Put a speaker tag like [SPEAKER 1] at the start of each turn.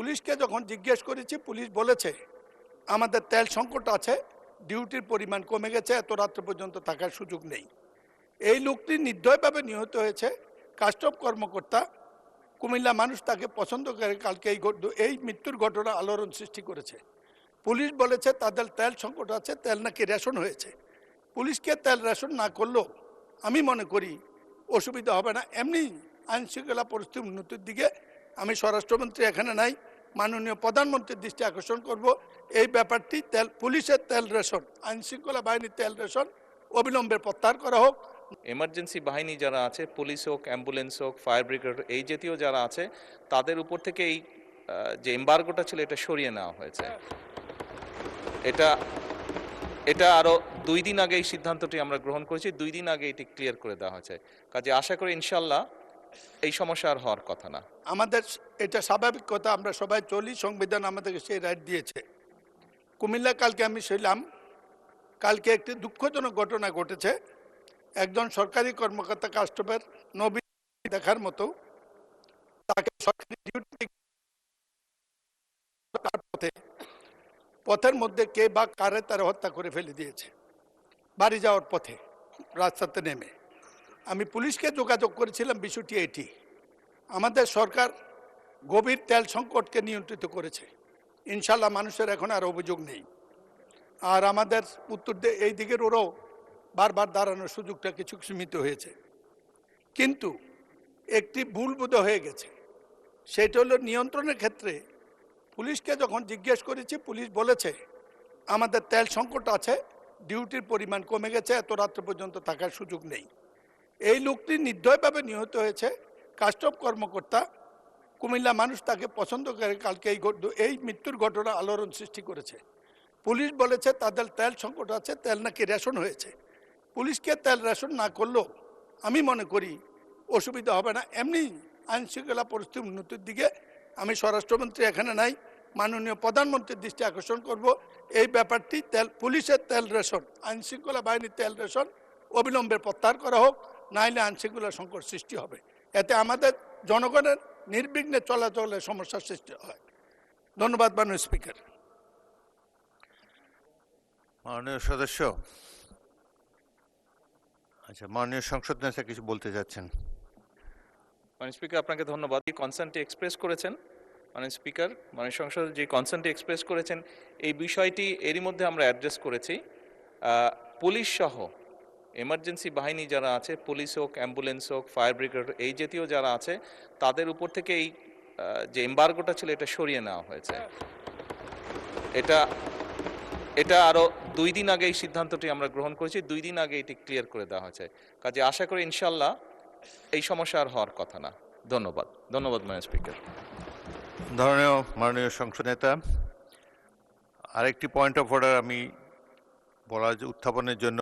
[SPEAKER 1] পুলিশকে যখন জিজ্ঞেস করেছি, পুলিশ বলেছে আমাদের তেল সংকট আছে, ডিউটির পরিমাণ কমে গেছে, এত রাত্র পর্যন্ত থাকার সুযোগ নেই। এই লোকটি নির্দয়ভাবে নিহত হয়েছে। কাস্টম কর্মকর্তা, কুমিল্লা মানুষ তাকে পছন্দ করে। কালকে এই মৃত্যুর ঘটনা আলোড়ন সৃষ্টি করেছে। পুলিশ বলেছে তাদের তেল সংকট আছে, তেল নাকি রেশন হয়েছে। পুলিশকে তেল রেশন না করলেও আমি মনে করি অসুবিধা হবে না। এমনি আইনশৃঙ্খলা পরিস্থিতির উন্নতির দিকে আমি স্বরাষ্ট্রমন্ত্রী এখানে নাই, মাননীয় প্রধানমন্ত্রীর দৃষ্টি আকর্ষণ করব। এই ব্যাপারটি পুলিশের তেল রেশন, আইনশৃঙ্খলা বাহিনীর তেল রেশন অবিলম্বে প্রত্যাহার করা হোক।
[SPEAKER 2] এমার্জেন্সি বাহিনী যারা আছে, পুলিশ হোক, অ্যাম্বুলেন্স হোক, ফায়ার ব্রিগেড, এই জাতীয় যারা আছে, তাদের উপর থেকে এই যে এম্বার্গোটা ছিল এটা সরিয়ে নেওয়া হয়েছে। এটা আরও 2 দিন আগে এই সিদ্ধান্তটি আমরা গ্রহণ করেছি, 2 দিন আগে এটি ক্লিয়ার করে দেওয়া হয়েছে। কাজে আশা করি ইনশাল্লাহ এই সমস্যা আর হওয়ার কথা না।
[SPEAKER 1] আমাদের এটা স্বাভাবিক কথা, আমরা সবাই চলি, সংবিধান আমাদেরকে সেই রাইট দিয়েছে। কুমিল্লা কালকে আমি ছিলাম, কালকে একটি দুঃখজনক ঘটনা ঘটেছে। একজন সরকারি কর্মকর্তা কাস্টমের নবীন দেখার মতো, তাকে সরকারি ডিউটি পথের মধ্যে কে বা কারে তারা হত্যা করে ফেলে দিয়েছে বাড়ি যাওয়ার পথে রাস্তাতে নেমে। আমি পুলিশকে যোগাযোগ করেছিলাম, বিষয়টি এটি। আমাদের সরকার গভীর তেল সংকটকে নিয়ন্ত্রিত করেছে, ইনশাল্লাহ মানুষের এখন আর অভিযোগ নেই। আর আমাদের উত্তর এই দিকের ওরাও বারবার দাঁড়ানোর সুযোগটা কিছু সীমিত হয়েছে। কিন্তু একটি ভুল বোধ হয়ে গেছে, সেটা হলো নিয়ন্ত্রণের ক্ষেত্রে পুলিশকে যখন জিজ্ঞেস করেছি, পুলিশ বলেছে আমাদের তেল সংকট আছে, ডিউটির পরিমাণ কমে গেছে, এত রাত্র পর্যন্ত থাকার সুযোগ নেই। এই লোকটি নির্দয়ভাবে নিহত হয়েছে। কাস্টম কর্মকর্তা, কুমিল্লা মানুষ তাকে পছন্দ করে। কালকে এই মৃত্যুর ঘটনা আলোড়ন সৃষ্টি করেছে। পুলিশ বলেছে তাদের তেল সংকট আছে, তেল নাকি রেশন হয়েছে। পুলিশকে তেল রেশন না করলেও আমি মনে করি অসুবিধা হবে না। এমনি আইনশৃঙ্খলা পরিস্থিতির উন্নতির দিকে আমি স্বরাষ্ট্রমন্ত্রী এখানে নাই, মাননীয় প্রধানমন্ত্রীর দৃষ্টি আকর্ষণ করব। এই ব্যাপারটি পুলিশের তেল রেশন, আইনশৃঙ্খলা বাহিনীর তেল রেশন অবিলম্বে প্রত্যাহার করা হোক, নাইলে আইনশৃঙ্খলা সংকট সৃষ্টি হবে। এতে আমাদের জনগণের নির্বিঘ্নে চলাচলের সমস্যার সৃষ্টি হয়। ধন্যবাদ মাননীয় স্পিকার।
[SPEAKER 3] মাননীয় সদস্য, আচ্ছা, মাননীয় সংসদ নেতা কিছু বলতে যাচ্ছেন।
[SPEAKER 2] মাননীয় স্পিকার, আপনাকে ধন্যবাদ। এই কনসার্নটি এক্সপ্রেস করেছেন মাননীয় স্পিকার, মাননীয় সংসদ যে কনসার্নটি এক্সপ্রেস করেছেন, এই বিষয়টি এরই মধ্যে আমরা অ্যাড্রেস করেছি। পুলিশ সহ এমার্জেন্সি বাহিনী যারা আছে, পুলিশ হোক, অ্যাম্বুলেন্স হোক, ফায়ার ব্রিগেড, এই জাতীয় যারা আছে, তাদের উপর থেকে এই যে এম্বার্গোটা ছিল এটা সরিয়ে নেওয়া হয়েছে। এটা আরও 2 দিন আগে এই সিদ্ধান্তটি আমরা গ্রহণ করেছি, 2 দিন আগে এটি ক্লিয়ার করে দেওয়া হয়েছে। কাজে আশা করি ইনশাল্লাহ এই সমস্যা আর হওয়ার কথা না। ধন্যবাদ মাননীয় স্পিকার।
[SPEAKER 3] ধরনের মাননীয় সংসদ নেতা, আরেকটি পয়েন্ট অফ অর্ডার আমি উত্থাপনের জন্য